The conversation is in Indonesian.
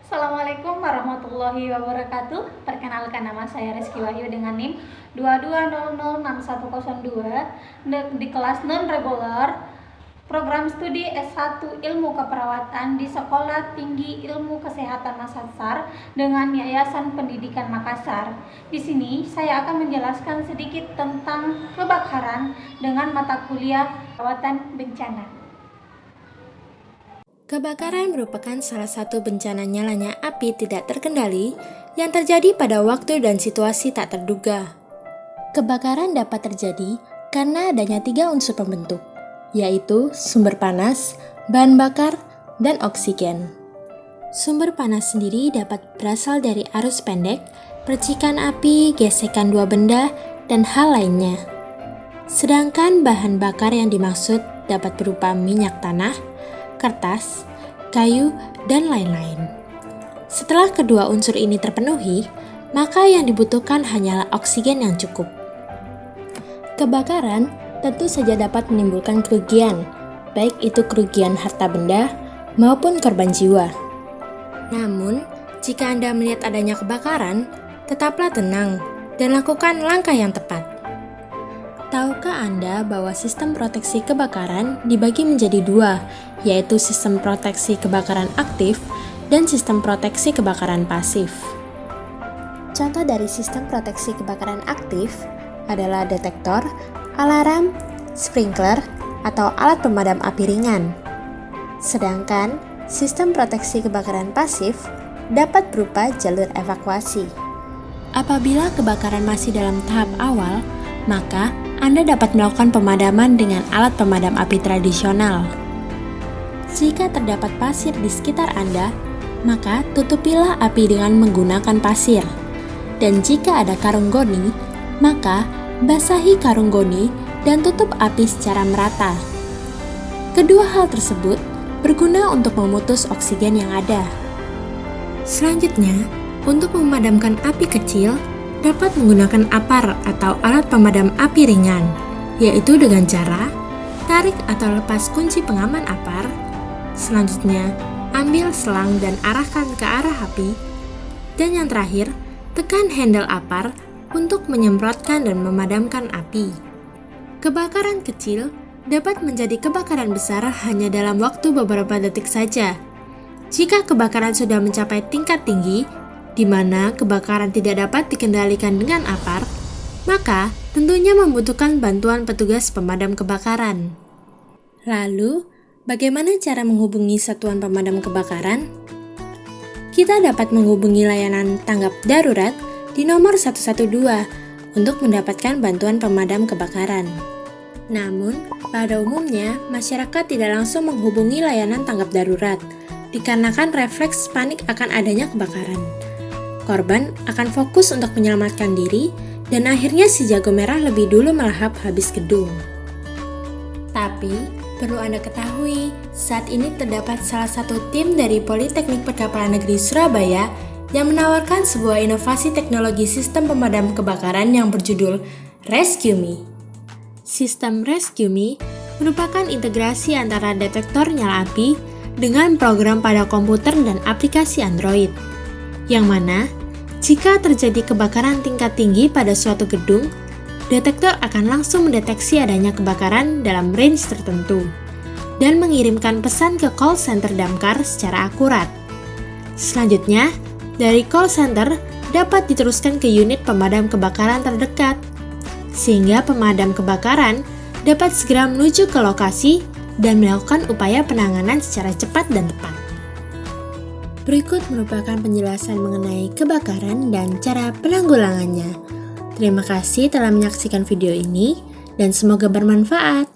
Assalamualaikum warahmatullahi wabarakatuh. Perkenalkan, nama saya Rizky Wahyu dengan NIM 22006102 di kelas non reguler program studi S1 Ilmu Keperawatan di Sekolah Tinggi Ilmu Kesehatan Makassar dengan Yayasan Pendidikan Makassar. Di sini saya akan menjelaskan sedikit tentang kebakaran dengan mata kuliah perawatan bencana. Kebakaran merupakan salah satu bencana nyalanya api tidak terkendali yang terjadi pada waktu dan situasi tak terduga. Kebakaran dapat terjadi karena adanya 3 unsur pembentuk, yaitu sumber panas, bahan bakar, dan oksigen. Sumber panas sendiri dapat berasal dari arus pendek, percikan api, gesekan dua benda, dan hal lainnya. Sedangkan bahan bakar yang dimaksud dapat berupa minyak tanah, kertas, kayu, dan lain-lain. Setelah kedua unsur ini terpenuhi, maka yang dibutuhkan hanyalah oksigen yang cukup. Kebakaran tentu saja dapat menimbulkan kerugian, baik itu kerugian harta benda maupun korban jiwa. Namun, jika Anda melihat adanya kebakaran, tetaplah tenang dan lakukan langkah yang tepat. Tahukah Anda bahwa sistem proteksi kebakaran dibagi menjadi 2, yaitu sistem proteksi kebakaran aktif dan sistem proteksi kebakaran pasif? Contoh dari sistem proteksi kebakaran aktif adalah detektor, alarm, sprinkler, atau alat pemadam api ringan. Sedangkan sistem proteksi kebakaran pasif dapat berupa jalur evakuasi. Apabila kebakaran masih dalam tahap awal, maka Anda dapat melakukan pemadaman dengan alat pemadam api tradisional. Jika terdapat pasir di sekitar Anda, maka tutupilah api dengan menggunakan pasir. Dan jika ada karung goni, maka basahi karung goni dan tutup api secara merata. Kedua hal tersebut berguna untuk memutus oksigen yang ada. Selanjutnya, untuk memadamkan api kecil, dapat menggunakan apar atau alat pemadam api ringan, yaitu dengan cara tarik atau lepas kunci pengaman apar. Selanjutnya, ambil selang dan arahkan ke arah api. Dan yang terakhir, tekan handle apar untuk menyemprotkan dan memadamkan api. Kebakaran kecil dapat menjadi kebakaran besar hanya dalam waktu beberapa detik saja. Jika kebakaran sudah mencapai tingkat tinggi, di mana kebakaran tidak dapat dikendalikan dengan apar, maka tentunya membutuhkan bantuan petugas pemadam kebakaran. Lalu, bagaimana cara menghubungi satuan pemadam kebakaran? Kita dapat menghubungi layanan tanggap darurat di nomor 112 untuk mendapatkan bantuan pemadam kebakaran. Namun, pada umumnya, masyarakat tidak langsung menghubungi layanan tanggap darurat, dikarenakan refleks panik akan adanya kebakaran. Korban akan fokus untuk menyelamatkan diri, dan akhirnya si jago merah lebih dulu melahap habis gedung. Tapi, perlu Anda ketahui, saat ini terdapat salah satu tim dari Politeknik Perkapalan Negeri Surabaya yang menawarkan sebuah inovasi teknologi sistem pemadam kebakaran yang berjudul Rescue Me. Sistem Rescue Me merupakan integrasi antara detektor nyala api dengan program pada komputer dan aplikasi Android, yang mana jika terjadi kebakaran tingkat tinggi pada suatu gedung, detektor akan langsung mendeteksi adanya kebakaran dalam range tertentu dan mengirimkan pesan ke call center damkar secara akurat. Selanjutnya, dari call center dapat diteruskan ke unit pemadam kebakaran terdekat, sehingga pemadam kebakaran dapat segera menuju ke lokasi dan melakukan upaya penanganan secara cepat dan tepat. Berikut merupakan penjelasan mengenai kebakaran dan cara penanggulangannya. Terima kasih telah menyaksikan video ini dan semoga bermanfaat.